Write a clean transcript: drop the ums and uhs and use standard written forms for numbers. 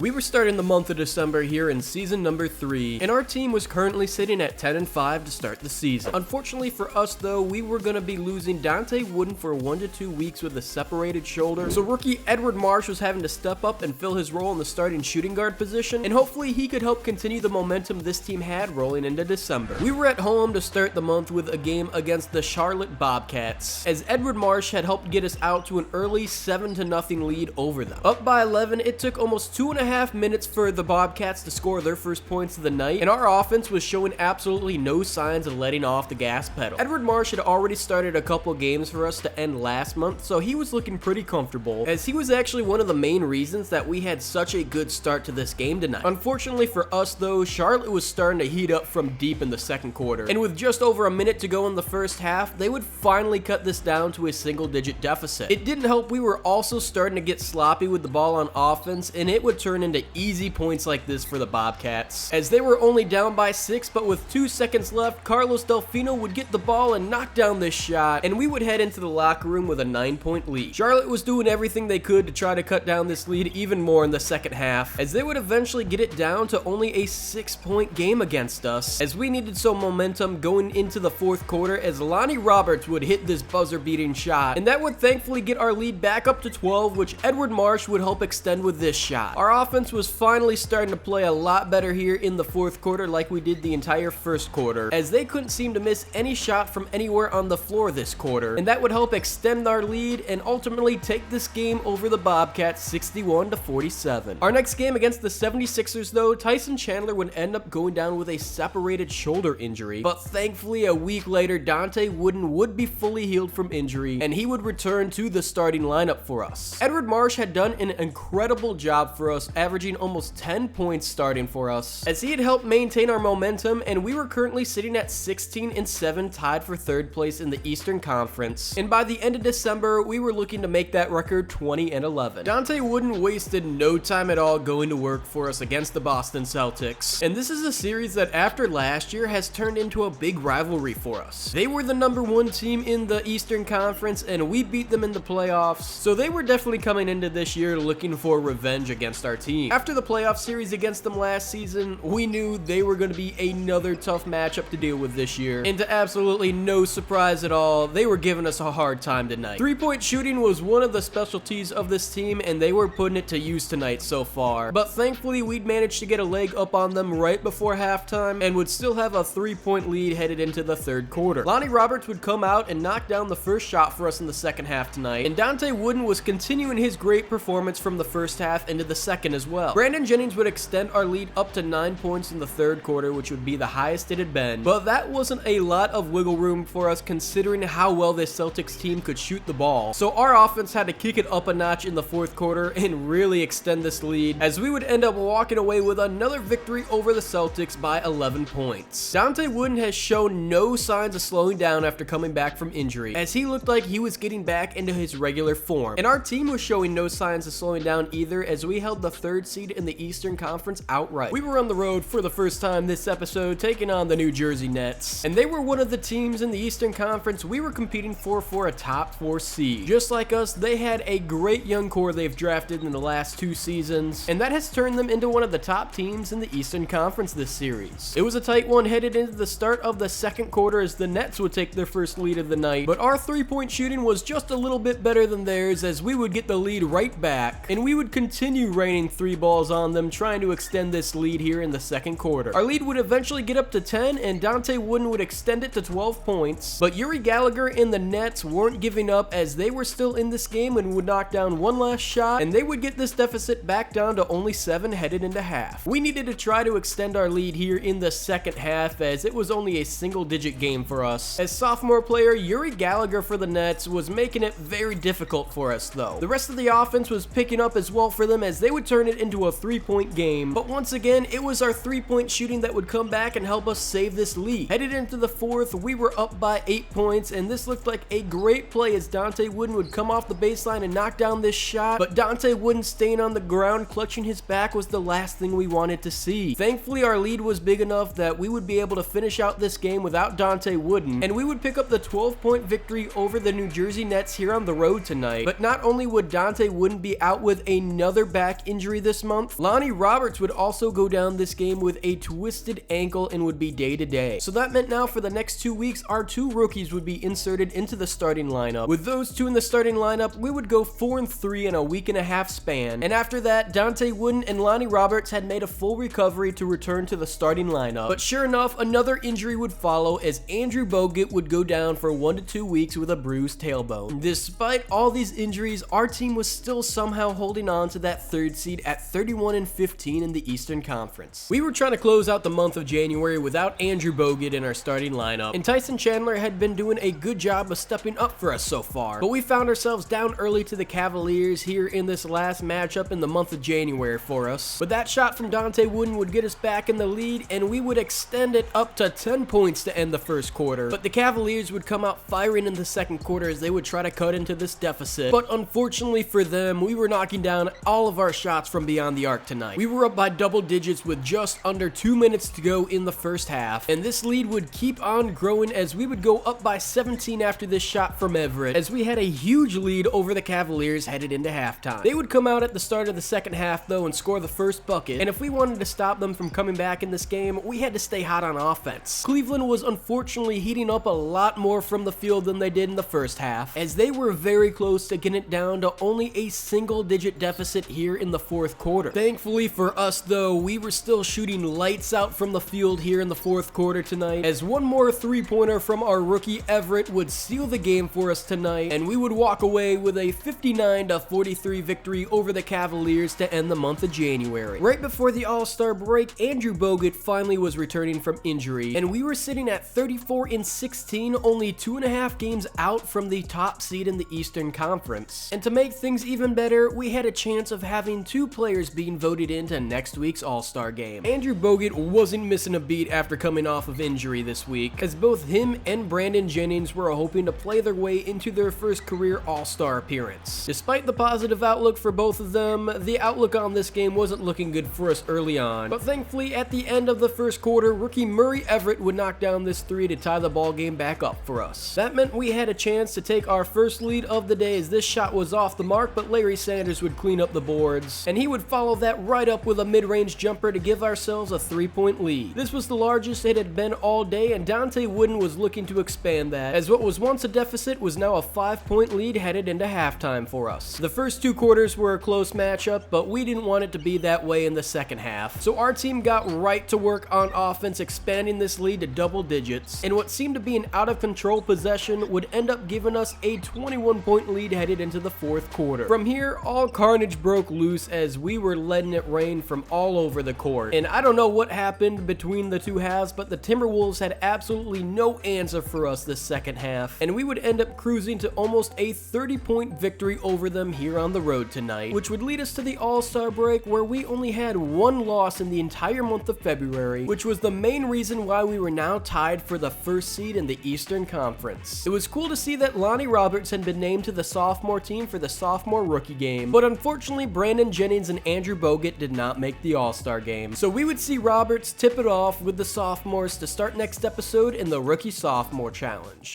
We were starting the month of December here in season number 3, and our team was currently sitting at 10-5 to start the season. Unfortunately for us though, we were going to be losing Dante Wooden for 1 to 2 weeks with a separated shoulder, so rookie Edward Marsh was having to step up and fill his role in the starting shooting guard position, and hopefully he could help continue the momentum this team had rolling into December. We were at home to start the month with a game against the Charlotte Bobcats, as Edward Marsh had helped get us out to an early 7-0 lead over them. Up by 11, it took almost 2.5 minutes for the Bobcats to score their first points of the night, and our offense was showing absolutely no signs of letting off the gas pedal. Edward Marsh had already started a couple games for us to end last month, so he was looking pretty comfortable, as he was actually one of the main reasons that we had such a good start to this game tonight. Unfortunately for us though, Charlotte was starting to heat up from deep in the second quarter, and with just over a minute to go in the first half, they would finally cut this down to a single-digit deficit. It didn't help we were also starting to get sloppy with the ball on offense, and it would turn into easy points like this for the Bobcats, as they were only down by 6, but with 2 seconds left, Carlos Delfino would get the ball and knock down this shot, and we would head into the locker room with a 9-point lead. Charlotte was doing everything they could to try to cut down this lead even more in the second half, as they would eventually get it down to only a 6-point game against us, as we needed some momentum going into the fourth quarter, as Lonnie Roberts would hit this buzzer-beating shot, and that would thankfully get our lead back up to 12, which Edward Marsh would help extend with this shot. Our offense was finally starting to play a lot better here in the fourth quarter like we did the entire first quarter, as they couldn't seem to miss any shot from anywhere on the floor this quarter, and that would help extend our lead and ultimately take this game over the Bobcats 61-47. Our next game against the 76ers though, Tyson Chandler would end up going down with a separated shoulder injury, but thankfully a week later Dante Wooden would be fully healed from injury, and he would return to the starting lineup for us. Edward Marsh had done an incredible job for us, averaging almost 10 points starting for us, as he had helped maintain our momentum, and we were currently sitting at 16-7 tied for third place in the Eastern Conference, and by the end of December we were looking to make that record 20-11. Dante Wooden wasted no time at all going to work for us against the Boston Celtics, and this is a series that after last year has turned into a big rivalry for us. They were the #1 team in the Eastern Conference, and we beat them in the playoffs, so they were definitely coming into this year looking for revenge against our team. After the playoff series against them last season, we knew they were going to be another tough matchup to deal with this year, and to absolutely no surprise at all, they were giving us a hard time tonight. 3-point shooting was one of the specialties of this team, and they were putting it to use tonight so far, but thankfully we'd managed to get a leg up on them right before halftime and would still have a 3-point lead headed into the third quarter. Lonnie Roberts would come out and knock down the first shot for us in the second half tonight, and Dante Wooden was continuing his great performance from the first half into the second as well. Brandon Jennings would extend our lead up to 9 points in the third quarter, which would be the highest it had been, but that wasn't a lot of wiggle room for us considering how well this Celtics team could shoot the ball, so our offense had to kick it up a notch in the fourth quarter and really extend this lead, as we would end up walking away with another victory over the Celtics by 11 points. Dante Wooden has shown no signs of slowing down after coming back from injury, as he looked like he was getting back into his regular form, and our team was showing no signs of slowing down either, as we held the 3rd seed in the Eastern Conference outright. We were on the road for the first time this episode, taking on the New Jersey Nets, and they were one of the teams in the Eastern Conference we were competing for a top 4 seed. Just like us, they had a great young core they've drafted in the last 2 seasons, and that has turned them into one of the top teams in the Eastern Conference this series. It was a tight one headed into the start of the second quarter, as the Nets would take their first lead of the night, but our 3-point shooting was just a little bit better than theirs, as we would get the lead right back, and we would continue raining 3 balls on them, trying to extend this lead here in the second quarter. Our lead would eventually get up to 10, and Dante Wooden would extend it to 12 points, but Uri Gallagher and the Nets weren't giving up, as they were still in this game and would knock down one last shot, and they would get this deficit back down to only 7 headed into half. We needed to try to extend our lead here in the second half, as it was only a single-digit game for us, as sophomore player Uri Gallagher for the Nets was making it very difficult for us though. The rest of the offense was picking up as well for them, as they would turn it into a 3-point game, but once again it was our 3-point shooting that would come back and help us save this lead. Headed into the fourth, we were up by 8 points, and this looked like a great play as Dante Wooden would come off the baseline and knock down this shot, but Dante Wooden staying on the ground clutching his back was the last thing we wanted to see. Thankfully our lead was big enough that we would be able to finish out this game without Dante Wooden, and we would pick up the 12-point victory over the New Jersey Nets here on the road tonight. But not only would Dante Wooden be out with another back injury injury this month, Lonnie Roberts would also go down this game with a twisted ankle and would be day-to-day. So that meant now for the next 2 weeks, our 2 rookies would be inserted into the starting lineup. With those 2 in the starting lineup, we would go 4-3 in a week-and-a-half span. And after that, Dante Wooden and Lonnie Roberts had made a full recovery to return to the starting lineup. But sure enough, another injury would follow as Andrew Bogut would go down for 1 to 2 weeks with a bruised tailbone. Despite all these injuries, our team was still somehow holding on to that 3rd seed at 31-15 in the Eastern Conference. We were trying to close out the month of January without Andrew Bogut in our starting lineup, and Tyson Chandler had been doing a good job of stepping up for us so far, but we found ourselves down early to the Cavaliers here in this last matchup in the month of January for us. But that shot from Dante Wooden would get us back in the lead, and we would extend it up to 10 points to end the first quarter. But the Cavaliers would come out firing in the second quarter as they would try to cut into this deficit. But unfortunately for them, we were knocking down all of our shots from beyond the arc tonight. We were up by double digits with just under 2 minutes to go in the first half, and this lead would keep on growing as we would go up by 17 after this shot from Everett, as we had a huge lead over the Cavaliers headed into halftime. They would come out at the start of the second half though and score the first bucket, and if we wanted to stop them from coming back in this game, we had to stay hot on offense. Cleveland was unfortunately heating up a lot more from the field than they did in the first half, as they were very close to getting it down to only a single-digit deficit here in the fourth quarter. Thankfully for us though, we were still shooting lights out from the field here in the fourth quarter tonight, as one more three-pointer from our rookie Everett would seal the game for us tonight, and we would walk away with a 59-43 victory over the Cavaliers to end the month of January. Right before the All-Star break, Andrew Bogut finally was returning from injury, and we were sitting at 34-16, only 2.5 games out from the top seed in the Eastern Conference. And to make things even better, we had a chance of having 2 players being voted into next week's All-Star game. Andrew Bogut wasn't missing a beat after coming off of injury this week, as both him and Brandon Jennings were hoping to play their way into their first career All-Star appearance. Despite the positive outlook for both of them, the outlook on this game wasn't looking good for us early on, but thankfully at the end of the first quarter, rookie Murray Everett would knock down this 3 to tie the ball game back up for us. That meant we had a chance to take our first lead of the day, as this shot was off the mark, but Larry Sanders would clean up the boards, and he would follow that right up with a mid-range jumper to give ourselves a 3-point lead. This was the largest it had been all day, and Dante Wooden was looking to expand that, as what was once a deficit was now a 5-point lead headed into halftime for us. The first 2 quarters were a close matchup, but we didn't want it to be that way in the second half, so our team got right to work on offense, expanding this lead to double digits, and what seemed to be an out-of-control possession would end up giving us a 21-point lead headed into the fourth quarter. From here, all carnage broke loose as we were letting it rain from all over the court, and I don't know what happened between the 2 halves, but the Timberwolves had absolutely no answer for us this second half, and we would end up cruising to almost a 30-point victory over them here on the road tonight, which would lead us to the All-Star break, where we only had 1 loss in the entire month of February, which was the main reason why we were now tied for the first seed in the Eastern Conference. It was cool to see that Lonnie Roberts had been named to the sophomore team for the sophomore rookie game, but unfortunately Brandon Jennings and Andrew Bogut did not make the All-Star game. So we would see Roberts tip it off with the sophomores to start next episode in the Rookie Sophomore Challenge.